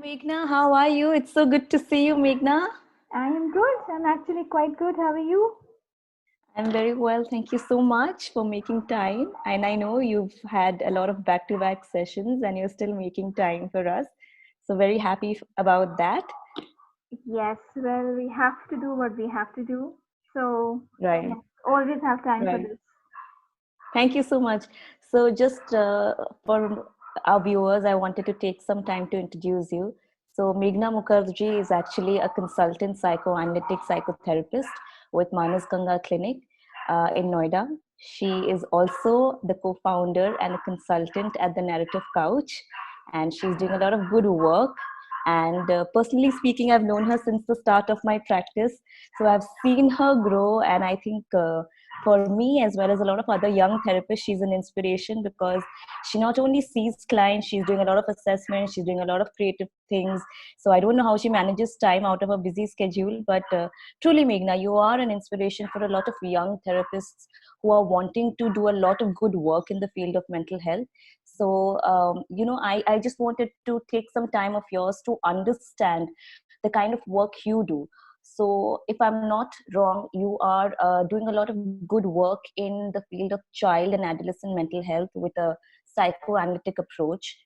Meghna, how are you? It's so good to see you, Meghna. I am good. I'm actually quite good. How are you? I'm very well. Thank you so much for making time. And I know you've had a lot of back to back sessions and you're still making time for us. So, very happy about that. Yes, well, we have to do what we have to do. So, Right, yes, always have time for right. this. Thank you so much. So, just for our viewers, I wanted to take some time to introduce you. So, Meghna Mukherjee is actually a consultant psychoanalytic psychotherapist with Manas Ganga Clinic in Noida. She is also the co founder and a consultant at the Narrative Couch, and she's doing a lot of good work. And personally speaking, I've known her since the start of my practice. So, I've seen her grow, and I think for me as well as a lot of other young therapists, she's an inspiration because she not only sees clients, she's doing a lot of assessments, she's doing a lot of creative things. So I don't know how she manages time out of a busy schedule, but truly, Meghna, you are an inspiration for a lot of young therapists who are wanting to do a lot of good work in the field of mental health. So I just wanted to take some time of yours to understand the kind of work you do. So, if I'm not wrong, you are doing a lot of good work in the field of child and adolescent mental health with a psychoanalytic approach.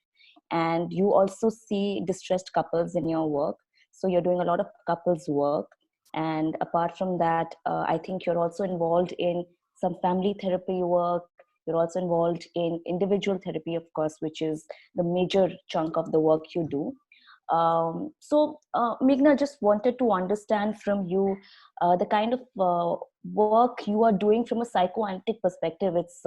And you also see distressed couples in your work. So, you're doing a lot of couples work. And apart from that, I think you're also involved in some family therapy work. You're also involved in individual therapy, of course, which is the major chunk of the work you do. Meghna, just wanted to understand from you the kind of work you are doing from a psychoanalytic perspective. It's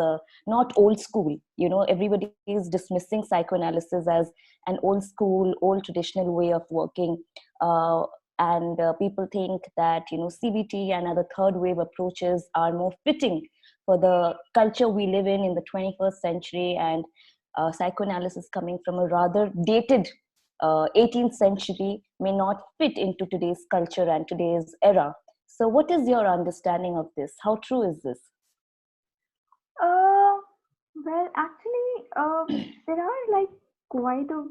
not old school. You know, everybody is dismissing psychoanalysis as an old school, old traditional way of working. Uh, and people think that, you know, CBT and other third wave approaches are more fitting for the culture we live in the 21st century, and psychoanalysis coming from a rather dated 18th century may not fit into today's culture and today's era. So, what is your understanding of this? How true is this? Uh, well, actually, there are like quite a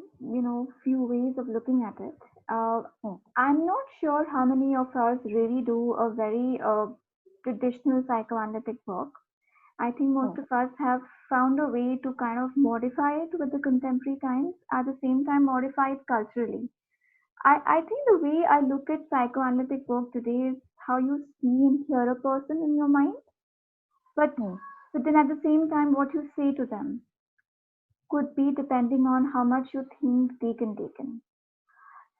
few ways of looking at it. Uh, Hmm, I'm not sure how many of us really do a very traditional psychoanalytic work. I think hmm, most of us have found a way to kind of modify it with the contemporary times, at the same time modify it culturally. I think the way I look at psychoanalytic work today is how you see and hear a person in your mind, but hmm, but then at the same time, what you say to them could be depending on how much you think they can take in.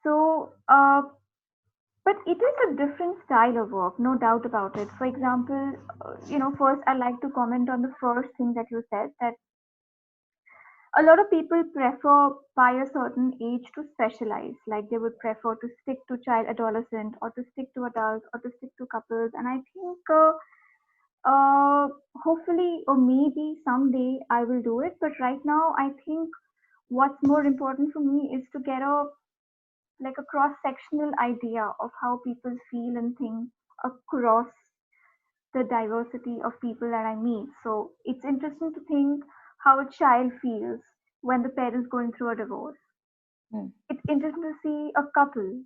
So, but it is a different style of work, no doubt about it. For example, first I like to comment on the first thing that you said, that a lot of people prefer by a certain age to specialize. Like they would prefer to stick to child adolescent or to stick to adults or to stick to couples. And I think hopefully or maybe someday I will do it. But right now I think what's more important for me is to get a like a cross sectional idea of how people feel and think across the diversity of people that I meet. So it's interesting to think how a child feels when the parent's going through a divorce. hmm, It's interesting to see a couple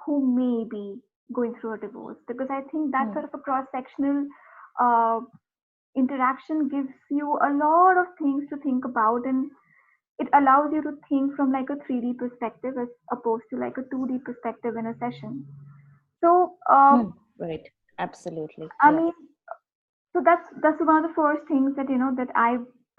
who may be going through a divorce, because I think that hmm, sort of a cross sectional uh, interaction gives you a lot of things to think about, and it allows you to think from like a 3D perspective as opposed to like a 2D perspective in a session. So, hmm. Right. Absolutely. I Yeah. mean, so that's one of the first things that that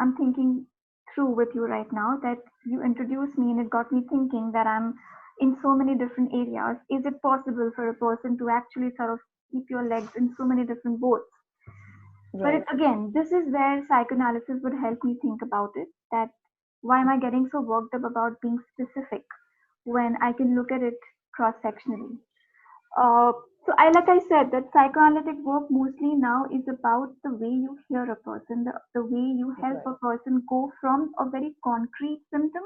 I'm thinking through with you right now. That you introduced me, and it got me thinking that I'm in so many different areas. Is it possible for a person to actually sort of keep your legs in so many different boats? But Right. again, this is where psychoanalysis would help me think about it. That why am I getting so worked up about being specific when I can look at it cross sectionally? Uh, so like I said, that psychoanalytic work mostly now is about the way you hear a person, the way you help Right. a person go from a very concrete symptom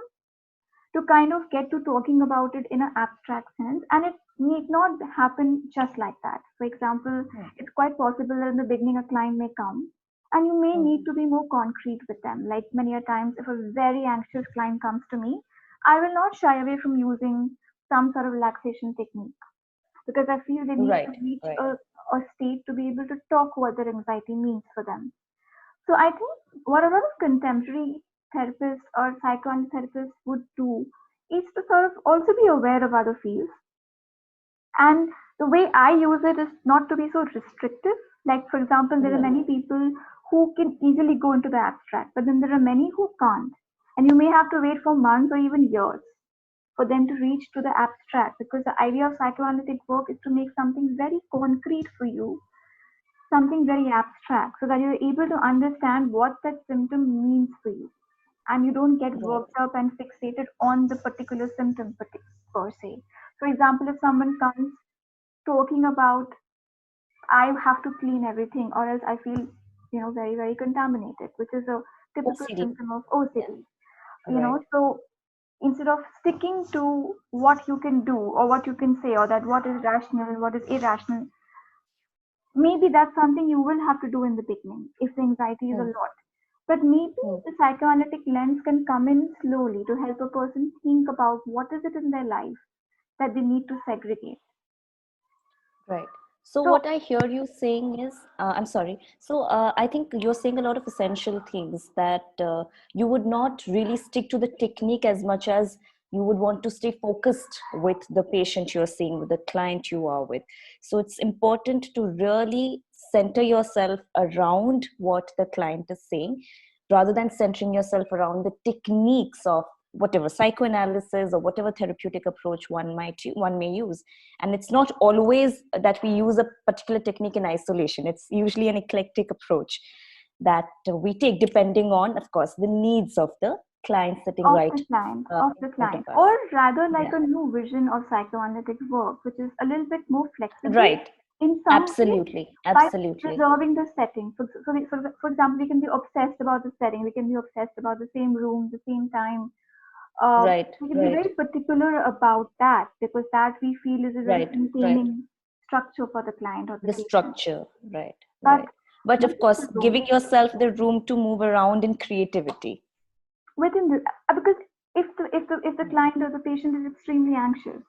to kind of get to talking about it in an abstract sense. And it need not happen just like that. For example, Hmm, it's quite possible that in the beginning a client may come and you may hmm, need to be more concrete with them. Like many a times, if a very anxious client comes to me, I will not shy away from using some sort of relaxation technique, because I feel they need to Right, reach right. a state to be able to talk what their anxiety means for them. So I think what a lot of contemporary therapists or psychoanalysts would do is to sort of also be aware of other fields. And the way I use it is not to be so restrictive. Like, for example, there are Right. many people who can easily go into the abstract, but then there are many who can't. And you may have to wait for months or even years for them to reach to the abstract, because the idea of psychoanalytic work is to make something very concrete for you, something very abstract, so that you're able to understand what that symptom means for you. And you don't get Right. worked up and fixated on the particular symptom per se. For example, if someone comes talking about, I have to clean everything or else I feel, very, very contaminated, which is a typical OCD. symptom of Yeah. OCD. Right. So instead of sticking to what you can do or what you can say, or that what is rational and what is irrational, maybe that's something you will have to do in the beginning if the anxiety is a Hmm. lot. But maybe Hmm. the psychoanalytic lens can come in slowly to help a person think about what is it in their life that they need to segregate. Right. So So what I hear you saying is, I'm sorry. So I think you're saying a lot of essential things that you would not really stick to the technique as much as you would want to stay focused with the patient you're seeing, with the client you are with. So it's important to really center yourself around what the client is saying, rather than centering yourself around the techniques of whatever psychoanalysis or whatever therapeutic approach one may use. And it's not always that we use a particular technique in isolation. It's usually an eclectic approach that we take depending on, of course, the needs of the client sitting of right the client, in front of us. or rather like Yeah. a new vision of psychoanalytic work, which is a little bit more flexible Right. in some ways Absolutely. by Absolutely. preserving the setting. For example, we can be obsessed about the setting, we can be obsessed about the same room, the same time. Right. We can be Right. very particular about that because that we feel is a very Right. Right. containing structure for the client or the The patient. structure. Right. But Right. But of within course, the room, giving yourself the room to move around in creativity. within the because if the client or the patient is extremely anxious,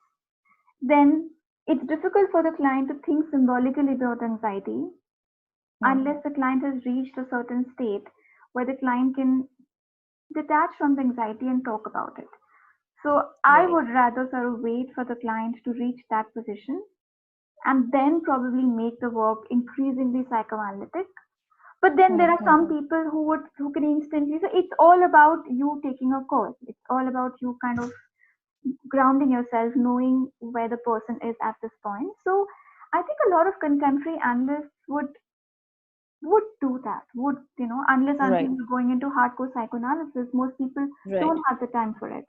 then it's difficult for the client to think symbolically about anxiety Hmm. unless the client has reached a certain state where the client can detach from the anxiety and talk about it. So I Right. would rather sort of wait for the client to reach that position and then probably make the work increasingly psychoanalytic. But then there Hmm. are Hmm. some people who can instantly. So it's all about you taking a call. It's all about you kind of grounding yourself, knowing where the person is at this point. So I think a lot of contemporary analysts would do that. Would unless until Right. you're going into hardcore psychoanalysis, most people Right. don't have the time for it.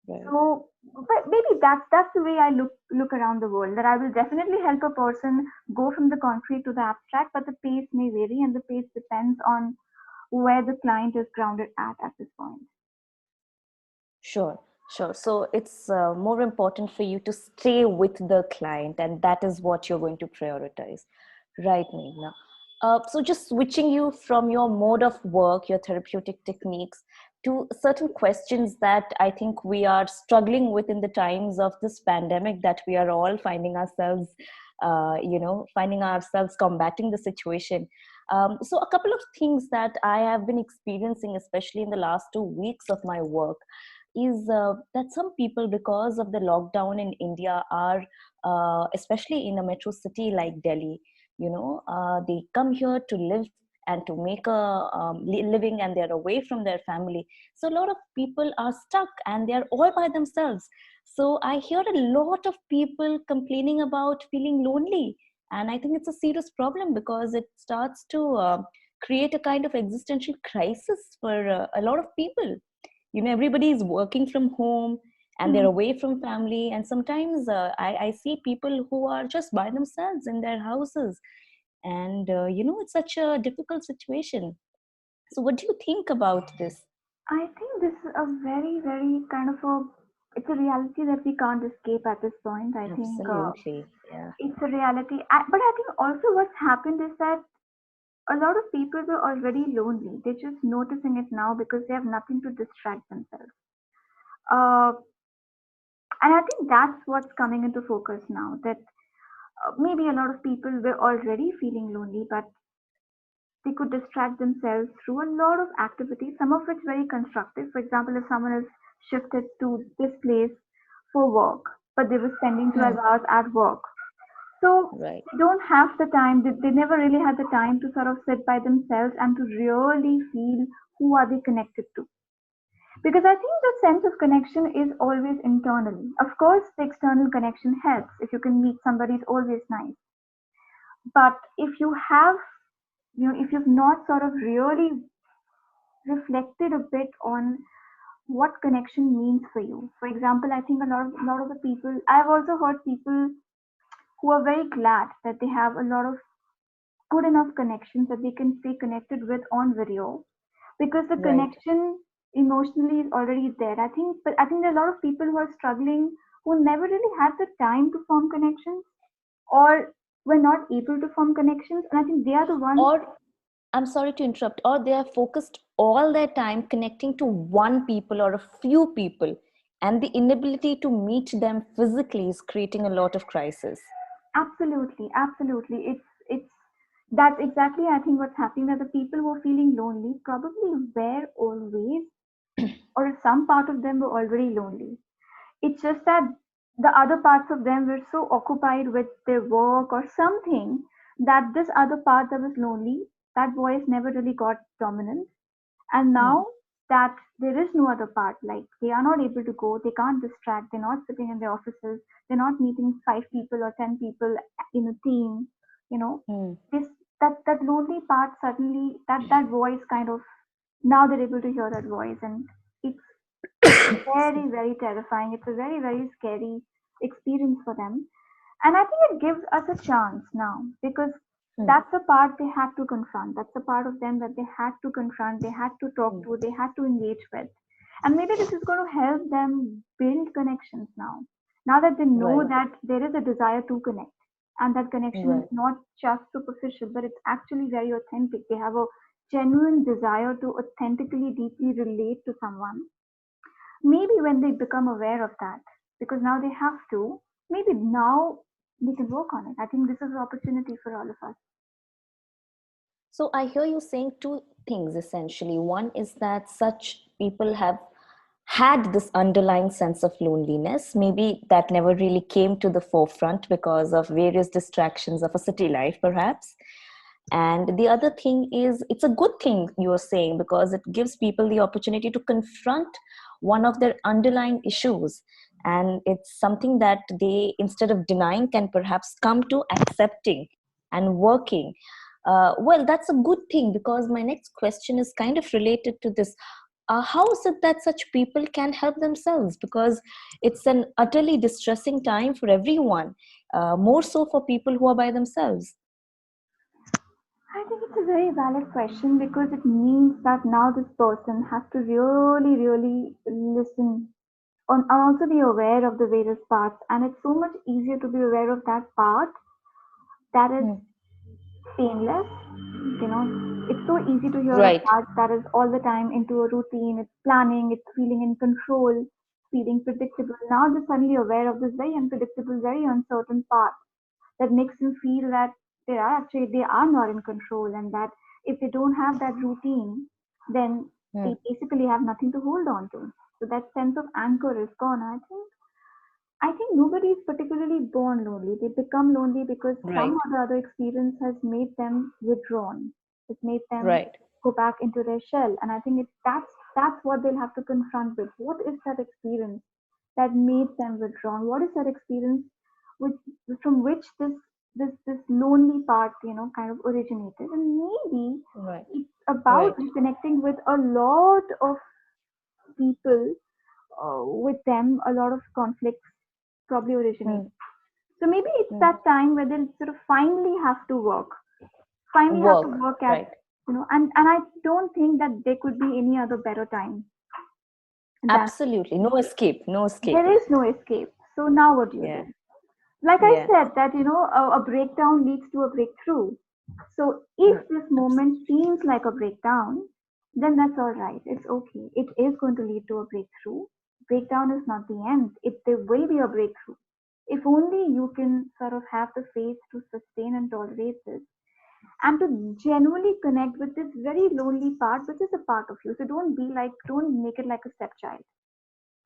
Right. So, but maybe that's the way I look around the world. That I will definitely help a person go from the concrete to the abstract, but the pace may vary, and the pace depends on where the client is grounded at this point. Sure, sure. So it's more important for you to stay with the client, and that is what you're going to prioritize. Right, Meghna. So just switching you from your mode of work, your therapeutic techniques, to certain questions that I think we are struggling with in the times of this pandemic that we are all finding ourselves, finding ourselves combating the situation. So a couple of things that I have been experiencing, especially in the last 2 weeks of my work, is that some people, because of the lockdown in India, are especially in a metro city like Delhi, they come here to live and to make a living, and they're away from their family. So a lot of people are stuck and they're all by themselves. So I hear a lot of people complaining about feeling lonely, and I think it's a serious problem because it starts to create a kind of existential crisis for a lot of people. Everybody is working from home and they're Hmm. away from family, and sometimes I see people who are just by themselves in their houses, and it's such a difficult situation. So what do you think about this? I think this is a very, very kind of it's a reality that we can't escape at this point. I think Absolutely. Yeah. it's a reality. But I think also what's happened is that a lot of people were already lonely. They're just noticing it now because they have nothing to distract themselves. Uh, And I think that's what's coming into focus now. That maybe a lot of people were already feeling lonely, but they could distract themselves through a lot of activities, some of which very constructive. For example, if someone is shifted to this place for work, but they were spending Hmm. 12 hours at work. So Right. they don't have the time, they never really had the time to sort of sit by themselves and to really feel who are they connected to. Because I think the sense of connection is always internally. Of course, the external connection helps. If you can meet somebody, it's always nice. But if you have, if you've not sort of really reflected a bit on what connection means for you. For example, I think a lot of the people, I've also heard people who are very glad that they have a lot of good enough connections that they can stay connected with on video, because the Right. connection emotionally is already there. But I think there are a lot of people who are struggling, who never really had the time to form connections, or were not able to form connections, and I think they are the ones. Or I'm sorry to interrupt, or they are focused all their time connecting to one people or a few people, and the inability to meet them physically is creating a lot of crisis. Absolutely, absolutely. It's that's exactly, I think, what's happening, that the people who are feeling lonely probably were always, or some part of them were already lonely. It's just that the other parts of them were so occupied with their work or something, that this other part that was lonely, that voice never really got dominance. And Hmm. now that there is no other part, like they are not able to go, they can't distract, they're not sitting in their offices, they're not meeting 5 people or 10 people in a team, you know, Hmm. this that lonely part suddenly, that voice kind of, now they're able to hear that voice, and it's very, very terrifying. It's a very, very scary experience for them. And I think it gives us a chance now, because Hmm. that's the part they had to confront. That's the part of them that they had to confront, they had to talk Hmm. to, they had to engage with. And maybe this is going to help them build connections now. Now that they know Right. that there is a desire to connect, and that connection is Right. not just superficial, but it's actually very authentic. They have a genuine desire to authentically, deeply relate to someone. Maybe when they become aware of that, because now they have to, maybe now they can work on it. I think this is an opportunity for all of us. So I hear you saying two things essentially. One is that such people have had this underlying sense of loneliness. Maybe that never really came to the forefront because of various distractions of a city life, perhaps. And the other thing is, it's a good thing you are saying, because it gives people the opportunity to confront one of their underlying issues. And it's something that they, instead of denying, can perhaps come to accepting and working. Well, that's a good thing, because my next question is kind of related to this. How is it that such people can help themselves? Because it's an utterly distressing time for everyone, more so for people who are by themselves. I think it's a very valid question, because it means that now this person has to really, really listen and also be aware of the various parts. And it's so much easier to be aware of that part that is Hmm. painless. It's so easy to hear a Right. part that is all the time into a routine, it's planning, it's feeling in control, feeling predictable. Now they're suddenly aware of this very unpredictable, very uncertain part that makes them feel that they are not in control, and that if they don't have that routine, then Hmm. they basically have nothing to hold on to. So that sense of anchor is gone. I think nobody is particularly born lonely. They become lonely because some Right. or the other experience has made them withdrawn. It made them Right. go back into their shell. And I think that's what they'll have to confront with. What is that experience that made them withdrawn? What is that experience which from which this lonely part, kind of originated? And maybe Right. it's about Right. reconnecting with a lot of people, with them, a lot of conflicts probably originate. Hmm. So maybe it's Hmm. that time where they'll sort of finally have to Work. work at, Right. and I don't think that there could be any other better time than, Absolutely. No escape. No there escaping. is no escape. So now what do you Yeah. do? Like I Yeah. said, that, a breakdown leads to a breakthrough. So if Hmm. this moment seems like a breakdown, then that's all right. It's okay. It is going to lead to a breakthrough. breakdown is not the end. There will be a breakthrough. If only you can sort of have the faith to sustain and tolerate this and to genuinely connect with this very lonely part, which is a part of you. So don't make it like a stepchild.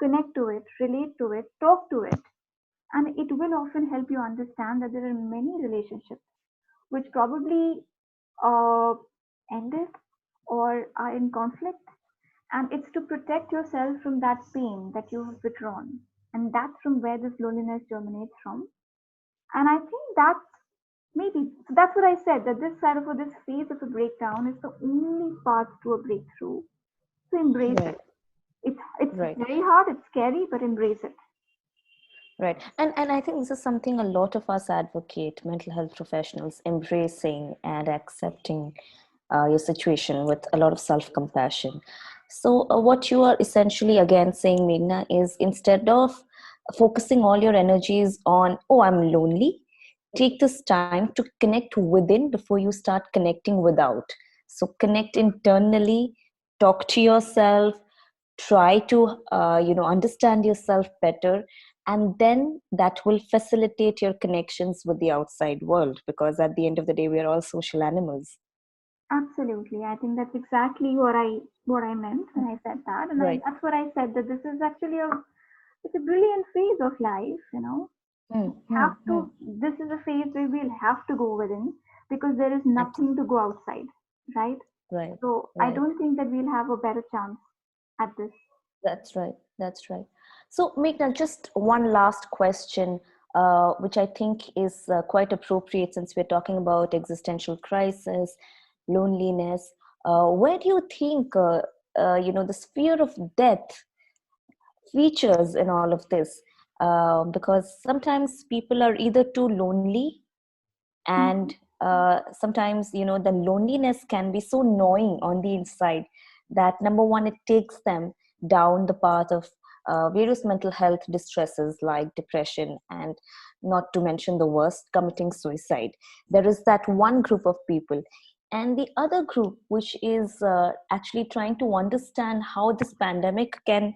Connect to it, relate to it, talk to it, and it will often help you understand that there are many relationships which probably uh, ended or are in conflict, and it's to protect yourself from that pain that you have withdrawn, and that's from where this loneliness germinates from. And I think that's what I said, that this side of this phase of a breakdown is the only path to a breakthrough. So embrace it. Right, It's right. very hard, it's scary, but embrace it. Right. And I think this is something a lot of us advocate, mental health professionals, embracing and accepting your situation with a lot of self compassion. So, what you are essentially again saying, Meghna, is instead of focusing all your energies on, oh, I'm lonely, take this time to connect within before you start connecting without. So, connect internally, talk to yourself, try to understand yourself better, and then that will facilitate your connections with the outside world, because at the end of the day we are all social animals. Absolutely. I think that's exactly what I meant when I said that. And Right. that's what I said, that this is actually it's a brilliant phase of life. Hmm, We hmm, have hmm. to This is a phase where we'll have to go within because there is Absolutely. nothing to go outside, right? Right, So I right. don't think that we'll have a better chance at this. That's right. That's right. So, Meghna, just one last question, which I think is quite appropriate since we're talking about existential crisis, loneliness. Where do you think, the sphere of death features in all of this? Because sometimes people are either too lonely, and Mhm. sometimes the loneliness can be so gnawing on the inside that, number one, it takes them down the path of various mental health distresses like depression, and not to mention the worst, committing suicide. There is that one group of people, and the other group which is actually trying to understand how this pandemic can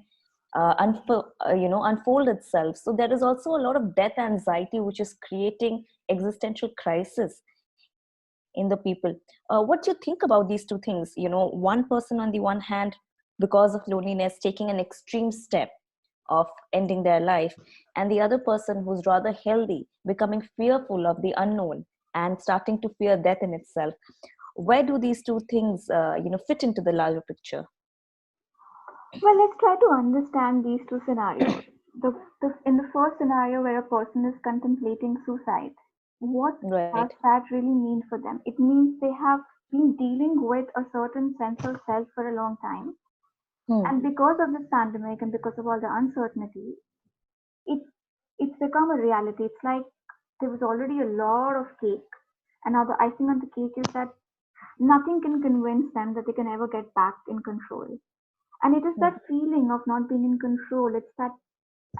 unfold itself. So there is also a lot of death anxiety which is creating existential crisis in the people. What do you think about these two things? One person on the one hand, because of loneliness, taking an extreme step of ending their life, and the other person who's rather healthy, becoming fearful of the unknown and starting to fear death in itself. Where do these two things fit into the larger picture? Well, let's try to understand these two scenarios. In the first scenario where a person is contemplating suicide, what Right. does that really mean for them? It means they have been dealing with a certain sense of self for a long time. Hmm. And because of this pandemic and because of all the uncertainty, it it's become a reality. It's like there was already a lot of cake. And now the icing on the cake is that nothing can convince them that they can ever get back in control. And it is Hmm. that feeling of not being in control. It's that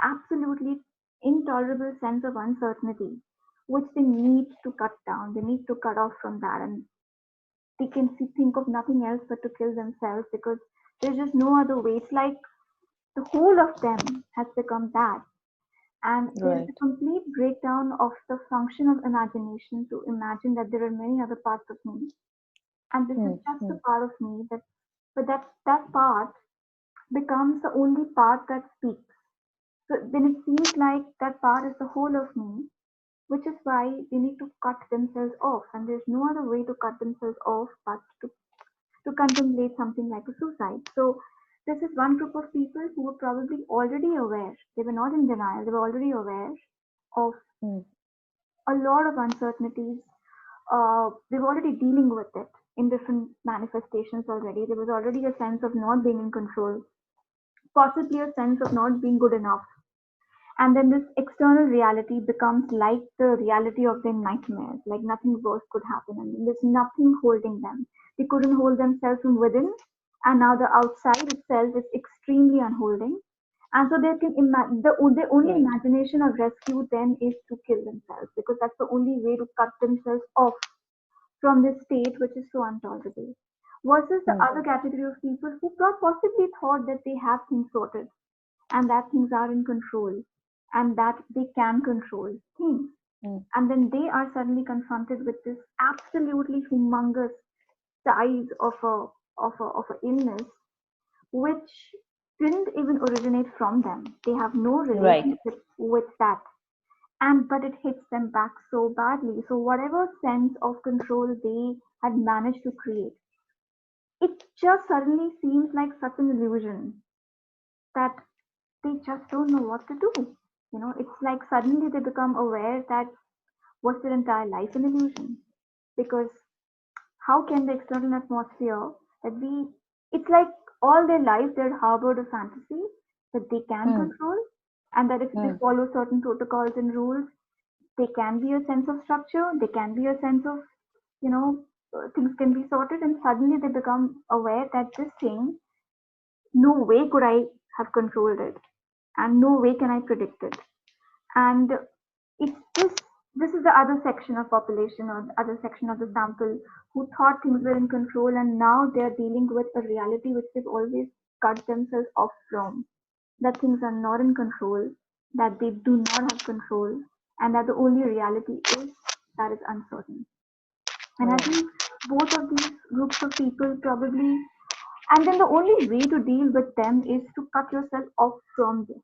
absolutely intolerable sense of uncertainty, which they need to cut down. They need to cut off from that. And they can think of nothing else but to kill themselves because there's just no other way. It's like the whole of them has become that. And there is Right. a complete breakdown of the function of imagination to imagine that there are many other parts of me. And this is Hmm. just a Hmm. part of me but that part becomes the only part that speaks. So then it seems like that part is the whole of me, which is why they need to cut themselves off. And there's no other way to cut themselves off but to contemplate something like a suicide. So this is one group of people who were probably already aware. They were not in denial. They were already aware of Hmm. a lot of uncertainties. They were already dealing with it in different manifestations already. There was already a sense of not being in control, possibly a sense of not being good enough. And then this external reality becomes like the reality of their nightmares, like nothing worse could happen, and there's nothing holding them. They couldn't hold themselves from within, and now the outside itself is extremely unholding. And so they can imagine the only Right. imagination of rescue then is to kill themselves because that's the only way to cut themselves off from this state which is so intolerable. Versus the Hmm. other category of people who possibly thought that they have things sorted, and that things are in control, and that they can control things. Mm. And then they are suddenly confronted with this absolutely humongous size of a illness, which didn't even originate from them. They have no Right. relationship with that. And but it hits them back so badly. So whatever sense of control they had managed to create, it just suddenly seems like such an illusion that they just don't know what to do. It's like suddenly they become aware that was their entire life an illusion? Because how can the external atmosphere that we, it's like all their life they're harbored a fantasy that they can Mm. control, and that if they Mm. follow certain protocols and rules, they can be a sense of structure, they can be a sense of, you know, things can be sorted, and suddenly they become aware that this thing, no way could I have controlled it, and no way can I predict it. And it's this is the other section of population or the other section of the sample who thought things were in control, and now they're dealing with a reality which they've always cut themselves off from, that things are not in control, that they do not have control, and that the only reality is that is uncertain. And I Right. think both of these groups of people probably, and then the only way to deal with them is to cut yourself off from this.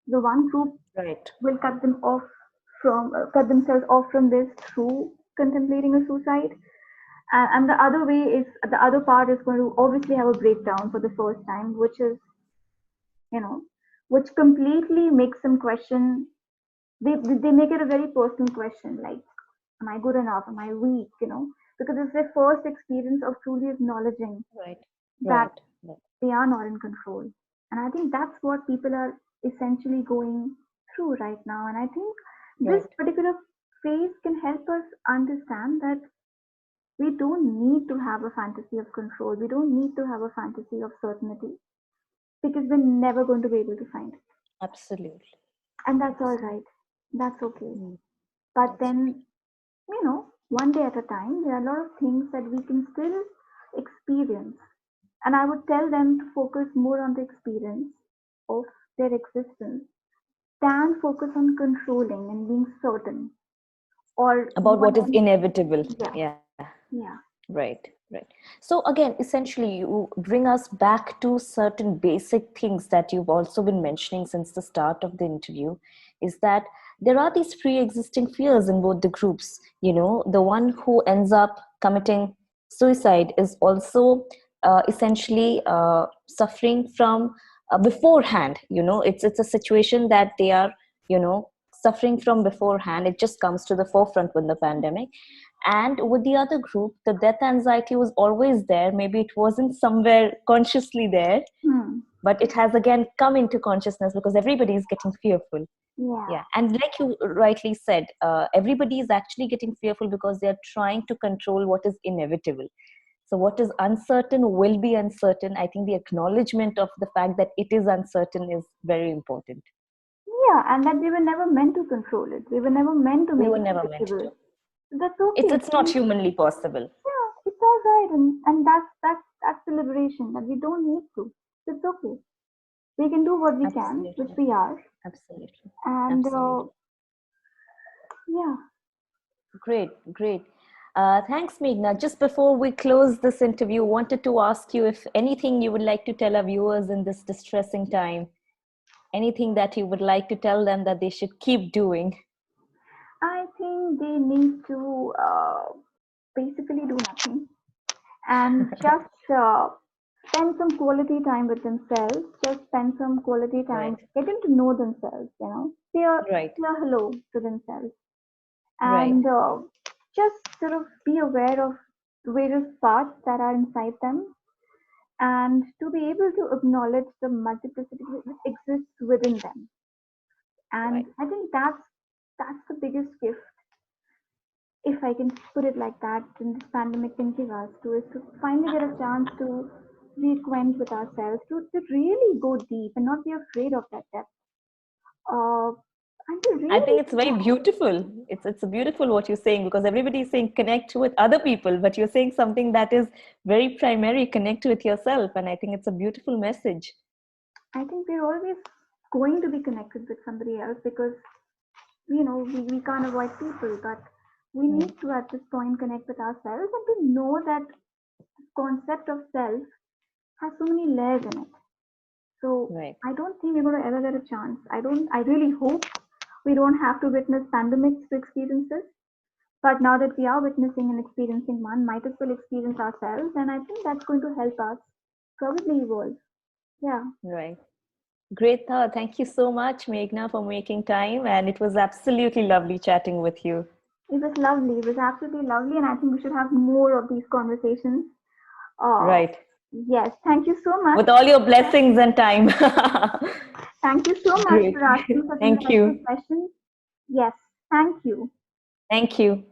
The one group Right. will cut themselves off from this through contemplating a suicide, and the other way is the other part is going to obviously have a breakdown for the first time, which is, you know which completely makes them question. They make it a very personal question, like, am I good enough, am I weak, because it's their first experience of truly acknowledging Right. that Right. Right. they are not in control. And I think that's what people are essentially going through right now. And I think this Right. particular phase can help us understand that we don't need to have a fantasy of control. We don't need to have a fantasy of certainty, because we're never going to be able to find it. Absolutely. And that's all Absolutely. right. That's okay. Mm. But That's okay. then, one day at a time, there are a lot of things that we can still experience. And I would tell them to focus more on the experience of their existence than focus on controlling and being certain or About what is wanting. inevitable. Yeah, Yeah. yeah. Right, right. So again, essentially, you bring us back to certain basic things that you've also been mentioning since the start of the interview, is that there are these pre-existing fears in both the groups. The one who ends up committing suicide is also essentially suffering from beforehand. It's a situation that they are, suffering from beforehand. It just comes to the forefront with the pandemic. And with the other group, the death anxiety was always there. Maybe it wasn't somewhere consciously there, Hmm. but it has again come into consciousness because everybody is getting fearful. Yeah. Yeah. And like you rightly said, everybody is actually getting fearful because they're trying to control what is inevitable. So what is uncertain will be uncertain. I think the acknowledgement of the fact that it is uncertain is very important. Yeah, and that they were never meant to control it. They were never meant to We make were it never meant predictable. to. So that's It's okay. it's not humanly possible. Yeah, it's all right, and that's the liberation that we don't need to. It's okay. We can do what we can, which Absolutely. we are, Absolutely. and Absolutely. yeah. Great, great. Thanks, Meghna. Just before we close this interview, wanted to ask you if anything you would like to tell our viewers in this distressing time, anything that you would like to tell them that they should keep doing. I think they need to basically do nothing and just spend some quality time with themselves. Just spend some quality time Right, getting to know themselves. right, Say a hello to themselves, right, and just sort of be aware of various parts that are inside them, and to be able to acknowledge the multiplicity that exists within them. And right. I think that's the biggest gift, if I can put it like that, in this pandemic can give us, to is to finally get a chance to reacquaint with ourselves, to really go deep and not be afraid of that depth. Uh, and to I really, think it's very beautiful. It's beautiful what you're saying because everybody is saying connect with other people, but you're saying something that is very primary, connect with yourself. And I think it's a beautiful message. I think we're always going to be connected with somebody else because, we can't avoid people, but we Mm. need to at this point connect with ourselves and to know that concept of self has so many layers in it. So Right. I don't think we're going to ever get a chance. I really hope we don't have to witness pandemics to experience this. But now that we are witnessing and experiencing one, might as well experience ourselves. And I think that's going to help us probably evolve. Yeah, Right. Great thought. Thank you so much, Meghna, for making time. And it was absolutely lovely chatting with you. it was lovely. It was absolutely lovely. And I think we should have more of these conversations. Uh, Right. yes, thank you so much. With all your blessings and time. Thank you so much Great. for asking such Thank insightful you. questions. Yes, thank you. Thank you.